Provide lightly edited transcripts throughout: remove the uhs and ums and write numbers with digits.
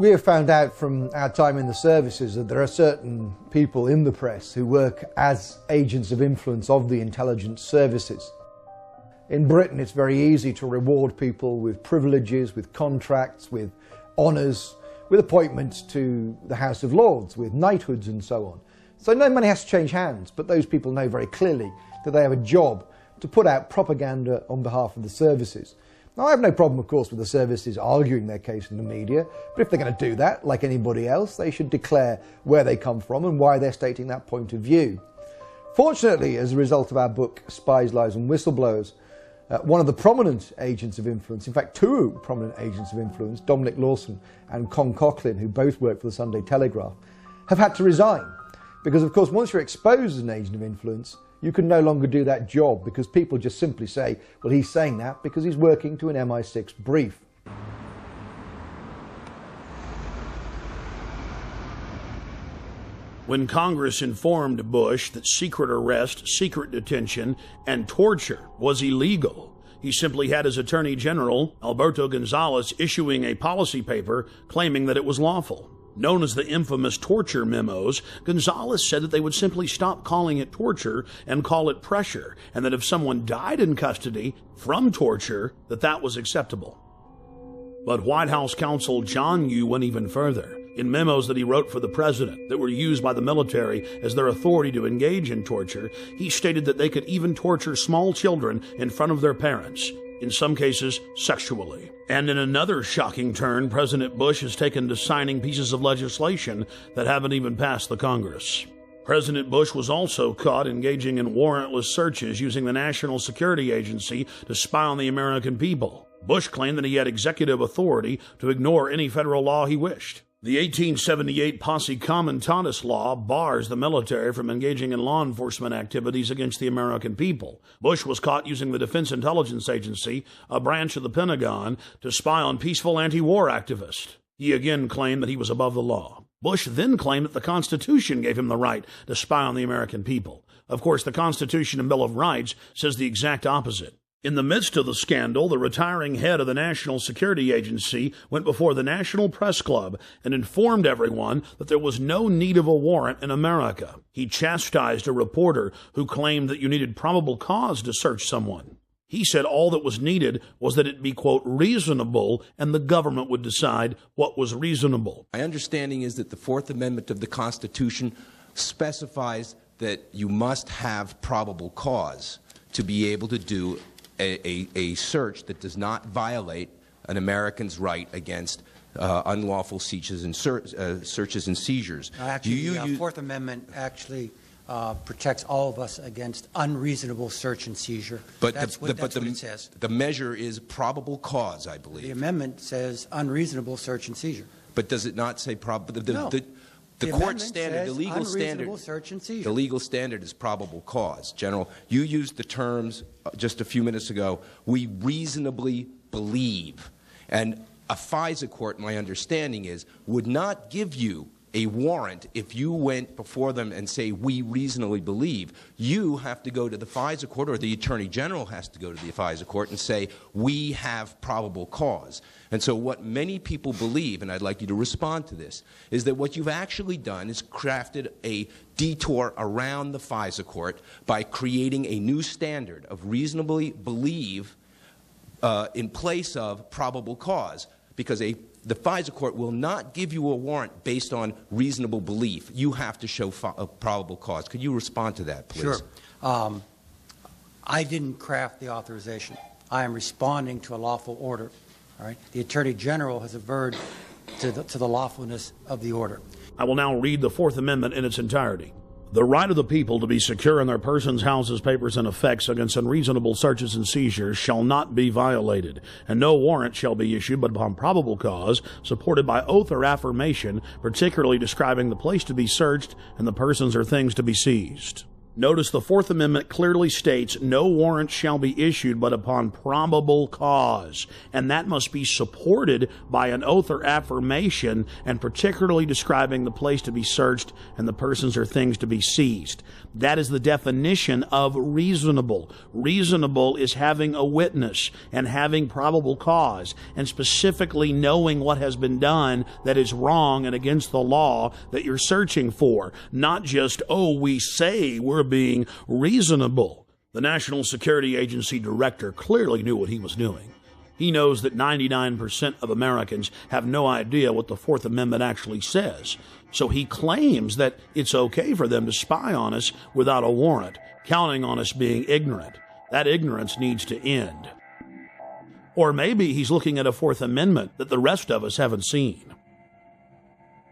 We have found out from our time in the services that there are certain people in the press who work as agents of influence of the intelligence services. In Britain, it's very easy to reward people with privileges, with contracts, with honours, with appointments to the House of Lords, with knighthoods and so on. So no money has to change hands, but those people know very clearly that they have a job to put out propaganda on behalf of the services. Now, I have no problem, of course, with the services arguing their case in the media, but if they're going to do that, like anybody else, they should declare where they come from and why they're stating that point of view. Fortunately, as a result of our book, Spies, Lies and Whistleblowers, one of the prominent agents of influence, in fact two prominent agents of influence, Dominic Lawson and Con Coughlin, who both work for the Sunday Telegraph, have had to resign. Because, of course, once you're exposed as an agent of influence, you can no longer do that job because people just simply say, well, he's saying that because he's working to an MI6 brief. When Congress informed Bush that secret arrest, secret detention, and torture was illegal, he simply had his Attorney General, Alberto Gonzales, issuing a policy paper claiming that it was lawful. Known as the infamous torture memos, Gonzales said that they would simply stop calling it torture and call it pressure, and that if someone died in custody from torture, that was acceptable. But White House counsel John Yoo went even further. In memos that he wrote for the president that were used by the military as their authority to engage in torture, he stated that they could even torture small children in front of their parents, in some cases sexually. And in another shocking turn, President Bush has taken to signing pieces of legislation that haven't even passed the Congress. President Bush was also caught engaging in warrantless searches using the National Security Agency to spy on the American people. Bush claimed that he had executive authority to ignore any federal law he wished. The 1878 Posse Comitatus law bars the military from engaging in law enforcement activities against the American people. Bush was caught using the Defense Intelligence Agency, a branch of the Pentagon, to spy on peaceful anti-war activists. He again claimed that he was above the law. Bush then claimed that the Constitution gave him the right to spy on the American people. Of course, the Constitution and Bill of Rights says the exact opposite. In the midst of the scandal, the retiring head of the National Security Agency went before the National Press Club and informed everyone that there was no need of a warrant in America. He chastised a reporter who claimed that you needed probable cause to search someone. He said all that was needed was that it be, quote, reasonable, and the government would decide what was reasonable. My understanding is that the Fourth Amendment of the Constitution specifies that you must have probable cause to be able to do a search that does not violate an American's right against unlawful searches and seizures. Actually, the Fourth Amendment actually protects all of us against unreasonable search and seizure. But that's what it says. The measure is probable cause, I believe. The amendment says unreasonable search and seizure. But does it not say probable? No. The court standard, the legal standard, search and seizure. the legal standard is probable cause. General, you used the terms just a few minutes ago, we reasonably believe. And a FISA court, my understanding is, would not give you a warrant if you went before them and say, we reasonably believe. You have to go to the FISA court, or the Attorney General has to go to the FISA court and say, we have probable cause. And so what many people believe, and I'd like you to respond to this, is that what you've actually done is crafted a detour around the FISA court by creating a new standard of reasonably believe in place of probable cause, because the FISA court will not give you a warrant based on reasonable belief. You have to show a probable cause. Could you respond to that, please? Sure. I didn't craft the authorization. I am responding to a lawful order. All right? The Attorney General has averred to the lawfulness of the order. I will now read the Fourth Amendment in its entirety. The right of the people to be secure in their persons, houses, papers, and effects against unreasonable searches and seizures shall not be violated, and no warrant shall be issued but upon probable cause, supported by oath or affirmation, particularly describing the place to be searched and the persons or things to be seized. Notice the Fourth Amendment clearly states no warrant shall be issued but upon probable cause, and that must be supported by an oath or affirmation, and particularly describing the place to be searched and the persons or things to be seized. That is the definition of reasonable. Reasonable is having a witness and having probable cause, and specifically knowing what has been done that is wrong and against the law that you're searching for, not just, oh, we say we're being reasonable. The National Security Agency director clearly knew what he was doing. He knows that 99% of Americans have no idea what the Fourth Amendment actually says. So he claims that it's okay for them to spy on us without a warrant, counting on us being ignorant. That ignorance needs to end. Or maybe he's looking at a Fourth Amendment that the rest of us haven't seen.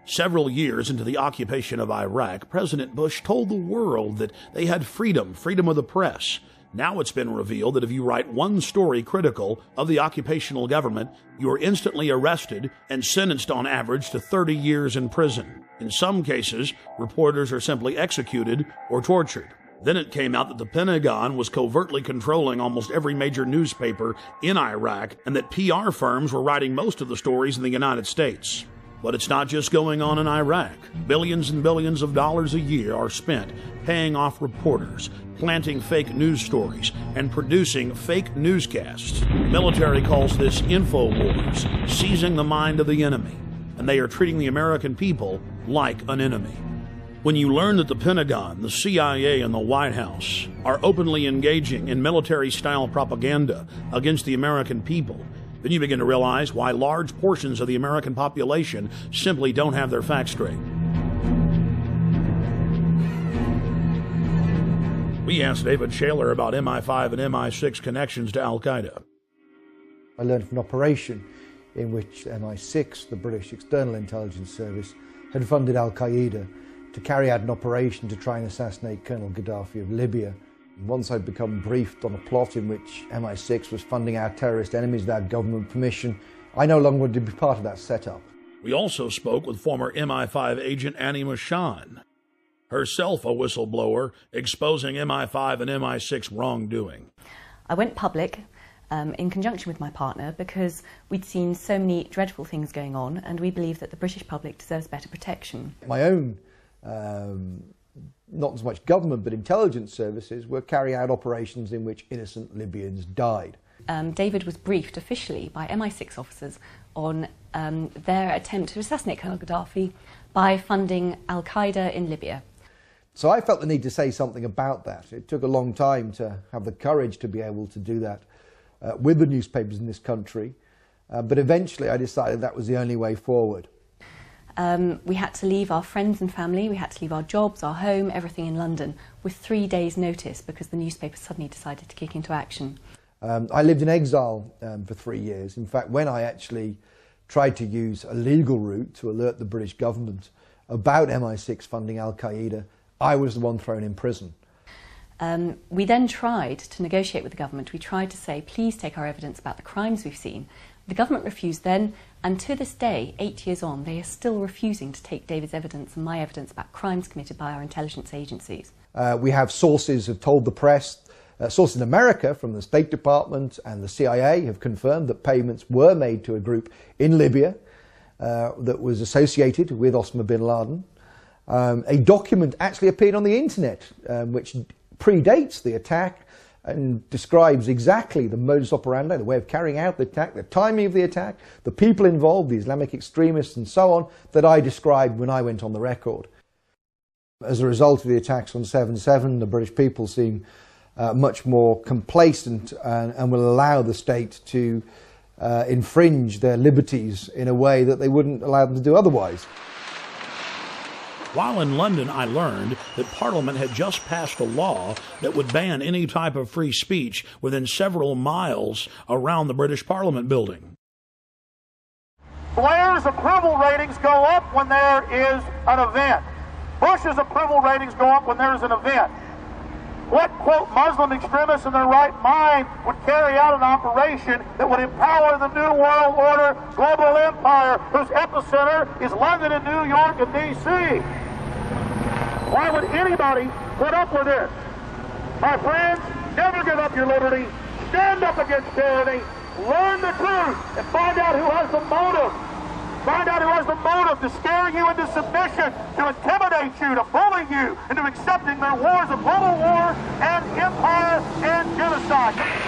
Several years into the occupation of Iraq, President Bush told the world that they had freedom of the press. Now it's been revealed that if you write one story critical of the occupational government, you are instantly arrested and sentenced on average to 30 years in prison. In some cases, reporters are simply executed or tortured. Then it came out that the Pentagon was covertly controlling almost every major newspaper in Iraq, and that PR firms were writing most of the stories in the United States. But it's not just going on in Iraq. Billions and billions of dollars a year are spent paying off reporters, planting fake news stories, and producing fake newscasts. The military calls this info wars, seizing the mind of the enemy, and they are treating the American people like an enemy. When you learn that the Pentagon, the CIA, and the White House are openly engaging in military-style propaganda against the American people, then you begin to realize why large portions of the American population simply don't have their facts straight. We asked David Shaler about MI5 and MI6 connections to Al-Qaeda. I learned of an operation in which MI6, the British External Intelligence Service, had funded Al-Qaeda to carry out an operation to try and assassinate Colonel Gaddafi of Libya. Once I'd become briefed on a plot in which MI6 was funding our terrorist enemies without government permission, I no longer wanted to be part of that setup. We also spoke with former MI5 agent Annie Machon, herself a whistleblower, exposing MI5 and MI6 wrongdoing. I went public in conjunction with my partner because we'd seen so many dreadful things going on, and we believe that the British public deserves better protection. My own not so much government but intelligence services were carrying out operations in which innocent Libyans died. David was briefed officially by MI6 officers on their attempt to assassinate Colonel Gaddafi by funding Al-Qaeda in Libya. So I felt the need to say something about that. It took a long time to have the courage to be able to do that with the newspapers in this country, but eventually I decided that was the only way forward. We had to leave our friends and family, we had to leave our jobs, our home, everything in London with 3 days' notice because the newspapers suddenly decided to kick into action. I lived in exile for 3 years. In fact, when I actually tried to use a legal route to alert the British government about MI6 funding Al-Qaeda, I was the one thrown in prison. We then tried to negotiate with the government. We tried to say, please take our evidence about the crimes we've seen. The government refused then, and to this day, 8 years on, they are still refusing to take David's evidence and my evidence about crimes committed by our intelligence agencies. We have sources who have told the press, sources in America from the State Department and the CIA have confirmed that payments were made to a group in Libya that was associated with Osama bin Laden. A document actually appeared on the internet which predates the attack and describes exactly the modus operandi, the way of carrying out the attack, the timing of the attack, the people involved, the Islamic extremists and so on, that I described when I went on the record. As a result of the attacks on 7/7, the British people seem much more complacent and will allow the state to infringe their liberties in a way that they wouldn't allow them to do otherwise. While in London, I learned that Parliament had just passed a law that would ban any type of free speech within several miles around the British Parliament building. Blair's approval ratings go up when there is an event. Bush's approval ratings go up when there is an event. What, quote, Muslim extremists in their right mind would carry out an operation that would empower the New World Order global empire, whose epicenter is London and New York and D.C.? Why would anybody Put up with it. My friends, never give up your liberty. Stand up against tyranny. Learn the truth and find out who has the motive. Find out who has the motive to scare you into submission, to intimidate you, to bully you into accepting their wars of global war and empire and genocide.